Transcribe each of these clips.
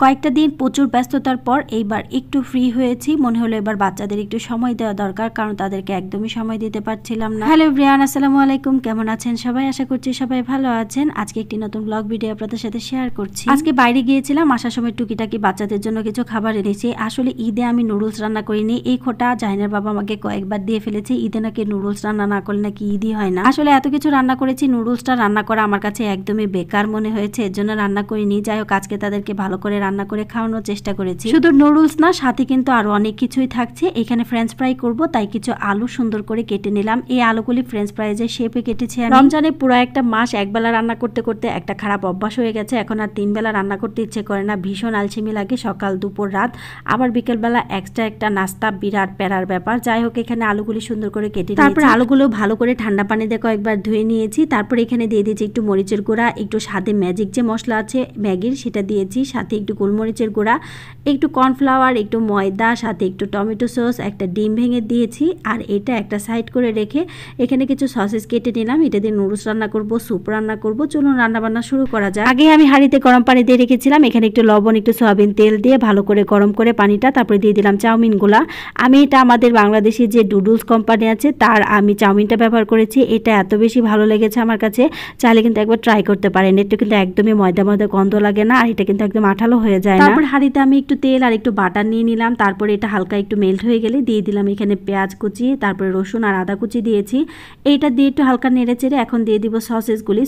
কয়েকটা দিন প্রচুর ব্যস্ততার পর এইবার একটু ফ্রি হয়েছি। মনে হলো এবার বাচ্চাদের একটু সময় দেওয়া দরকার, কারণ তাদেরকে একদমই সময় দিতে পারছিলাম না। হ্যালো এভরিওয়ান, আসসালামু আলাইকুম। কেমন আছেন সবাই? আশা করছি সবাই ভালো আছেন। আজকে একটি নতুন ব্লগ ভিডিও আপনাদের সাথে শেয়ার করছি। আজকে বাইরে গিয়েছিলাম, আসার সময় টুকিটাকি বাচ্চাদের জন্য কিছু খাবার এনেছি। আসলে ঈদে আমি নুডলস রান্না করিনি। এই খোটা জাহিনের বাবা আমাকে কয়েকবার দিয়ে ফেলেছে, ঈদে নাকি নুডলস রান্না না করলে নাকি ঈদই হয় না। আসলে এত কিছু রান্না করেছি, নুডলসটা রান্না করা আমার কাছে একদমই বেকার মনে হয়েছে, এর জন্য রান্না করিনি। যাই হোক, আজকে তাদেরকে ভালো করে রান্না করে খাওয়ানোর চেষ্টা করেছি। শুধু নুডলস না, সাথে কিন্তু আরো অনেক কিছুই থাকছে। এখানে ফ্রেঞ্চ ফ্রাই করব, তাই কিছু আলু সুন্দর করে কেটে নিলাম। এই আলুগুলি ফ্রেঞ্চ ফ্রাইজের শেপে কেটেছি। রমজানে পুরো একটা মাস একবেলা রান্না করতে করতে একটা খারাপ অভ্যাস হয়ে গেছে। এখন আর 3 বেলা রান্না করতে ইচ্ছে করে না, ভীষণ আলসেমি লাগে। সকাল দুপুর রাত, আবার বিকেলবেলা এক্সট্রা একটা নাস্তা, বিরাট প্যারার ব্যাপার। যাই হোক, এখানে আলুগুলি সুন্দর করে কেটে তারপর আলুগুলো ভালো করে ঠান্ডা পানি দিয়ে কয়েকবার ধুয়ে নিয়েছি। তারপর এখানে দিয়ে দিয়েছি একটু মরিচের গুঁড়া, একটু স্বাদে ম্যাজিক যে মশলা আছে ম্যাগির, সেটা দিয়েছি। সাথে একটু গোলমরিচের গুঁড়া, একটু কর্নফ্লাওয়ার, একটু ময়দা, সাথে একটু টমেটো সস, একটা ডিম ভেঙে দিয়েছি। আর এটা একটা সাইড করে রেখে এখানে কিছু সসেস কেটে নিলাম। এটা দিয়ে নুডলস রান্না করব, স্যুপ রান্না করব। চলুন রান্না বান্না শুরু করা যাক। আগে আমি হাঁড়িতে গরম পানি দিয়ে রেখেছিলাম। এখানে একটু লবণ, একটু সয়াবিন তেল দিয়ে ভালো করে গরম করে পানিটা, তারপরে দিয়ে দিলাম চাউমিনগুলা। আমি এটা আমাদের বাংলাদেশি যে ডুডলস কোম্পানি আছে তার আমি চাউমিনটা ব্যবহার করেছি। এটা এত বেশি ভালো লেগেছে আমার কাছে, চাইলে কিন্তু একবার ট্রাই করতে পারেন। এটা কিন্তু একদমই ময়দা ময়দা গন্ধ লাগে না, আর এটা কিন্তু একদম আঠালো হয়ে যায় না। তারপর হাঁড়িতে আমি একটু তেল আর একটু বাটার নিয়ে নিলাম। তারপরে এটা হালকা একটু মেল্ট হয়ে গেলে দিয়ে দিলাম এখানে পেঁয়াজ কুচি, তারপরে রসুন আর আদা কুচি দিয়েছি। এইটা দিয়ে একটু হালকা নেড়ে চেড়ে এখন দিয়ে দিব সসেসগুলি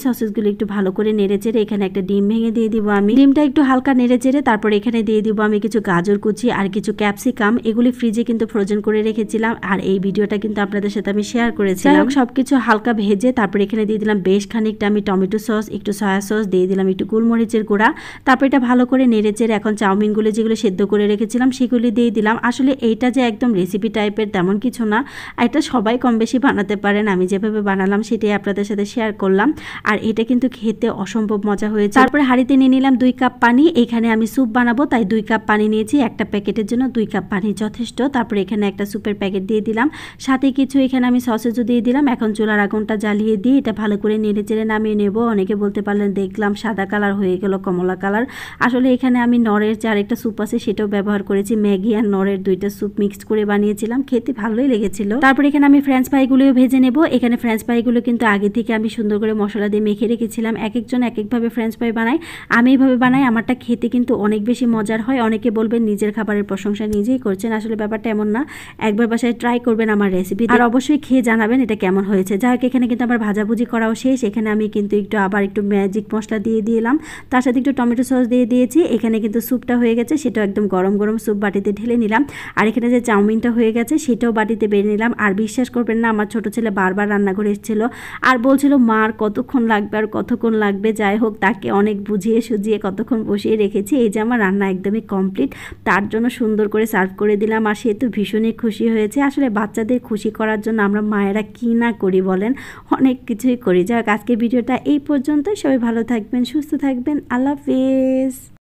একটু ভালো করে নেড়ে চেড়ে এখানে একটা ডিম ভেঙে দিয়ে দিব আমি। ডিমটা একটু হালকা নেড়ে চেড়ে তারপর এখানে দিয়ে দিব আমি কিছু গাজর কুচি আর কিছু ক্যাপসিকাম। এগুলি ফ্রিজে কিন্তু ফ্রোজেন করে রেখেছিলাম, আর এই ভিডিওটা কিন্তু আপনাদের সাথে আমি শেয়ার করেছিলাম। সবকিছু হালকা ভেজে তারপর এখানে দিয়ে দিলাম বেশ খানিকটা আমি টমেটো সস, একটু সয়া সস দিয়ে দিলাম, একটু গোলমরিচের গুঁড়া। তারপর এটা ভালো করে নেড়ে চেড়ে এখন চাউমিনগুলো যেগুলো সেদ্ধ করে রেখেছিলাম সেগুলি দিয়ে দিলাম। আসলে এইটা যে একদম রেসিপি টাইপের তেমন কিছু না, এটা সবাই কম বেশি বানাতে পারেন। আমি যেভাবে বানালাম সেটাই আপনাদের সাথে শেয়ার করলাম, আর এটা কিন্তু খেতে অসম্ভব মজা হয়েছে। তারপরে হাঁড়িতে নিয়ে নিলাম 2 কাপ পানি। এখানে আমি স্যুপ বানাবো, তাই 2 কাপ পানি নিয়েছি। একটা প্যাকেটের জন্য 2 কাপ পানি যথেষ্ট। তারপরে এখানে একটা স্যুপের প্যাকেট দিয়ে দিলাম, সাথে কিছু এখানে আমি সসেজও দিয়ে দিলাম। এখন চুলার আগুনটা জ্বালিয়ে দিয়ে এটা ভালো করে নেড়ে চেড়ে নামিয়ে নেব। অনেকে বলতে পারলেন দেখলাম সাদা কালার হয়ে গেল, কমলা কালার। আসলে এখানে আমি নরের যে আরেকটা স্যুপ আছে সেটাও ব্যবহার করেছি। ম্যাগি আর নরের 2টা স্যুপ মিক্সড করে বানিয়েছিলাম, খেতে ভালোই লেগেছিল। তারপর এখানে আমি ফ্রেঞ্চ ফ্রাইগুলোও ভেজে নেব। এখানে ফ্রেঞ্চ ফ্রাইগুলো কিন্তু আগে থেকে আমি সুন্দর করে মশলা দিয়ে মেখে রেখেছিলাম। এক একজন এক একভাবে ফ্রেঞ্চ ফ্রাই বানায়, আমি এইভাবে বানাই। আমারটা খেতে কিন্তু অনেক বেশি মজার হয়। অনেকে বলবেন নিজের খাবারের প্রশংসা নিজেই করছেন, আসলে ব্যাপারটা এমন না। একবার বাসায় ট্রাই করবেন আমার রেসিপি, আর অবশ্যই খেয়ে জানাবেন এটা কেমন হয়েছে। যাই হোক, এখানে কিন্তু আমার ভাজাভুজি করাও শেষ। এখানে আমি কিন্তু আবার একটু ম্যাজিক মশলা দিয়ে দিলাম, তার সাথে একটু টমেটো সস দিয়ে দিয়েছি। এখানে কিন্তু স্যুপটা হয়ে গেছে, সেটাও একদম গরম গরম স্যুপ বাটিতে ঢেলে নিলাম। আর এখানে যে চাউমিনটা হয়ে গেছে সেটাও বাটিতে বেড়ে নিলাম। আর বিশ্বাস করবেন না, আমার ছোট ছেলে বারবার রান্নাঘরে এসেছিল আর বলছিল মার কতক্ষণ লাগবে আর কতক্ষণ লাগবে। যাই হোক, তাকে অনেক বুঝিয়ে সুজিয়ে কতক্ষণ বসিয়ে রেখেছি। এই যে আমার রান্না একদমই কমপ্লিট, তার জন্য সুন্দর করে সার্ভ করে দিলাম। আর সে তো ভীষণই খুশি হয়েছে। আসলে বাচ্চাদের খুশি করার জন্য আমরা মায়েরা কি না করি বলেন, অনেক কিছুই করি। যাই হোক, আজকে ভিডিওটা এই পর্যন্ত। সবাই ভালো থাকবেন, সুস্থ থাকবেন। আল্লাহ হাফেজ।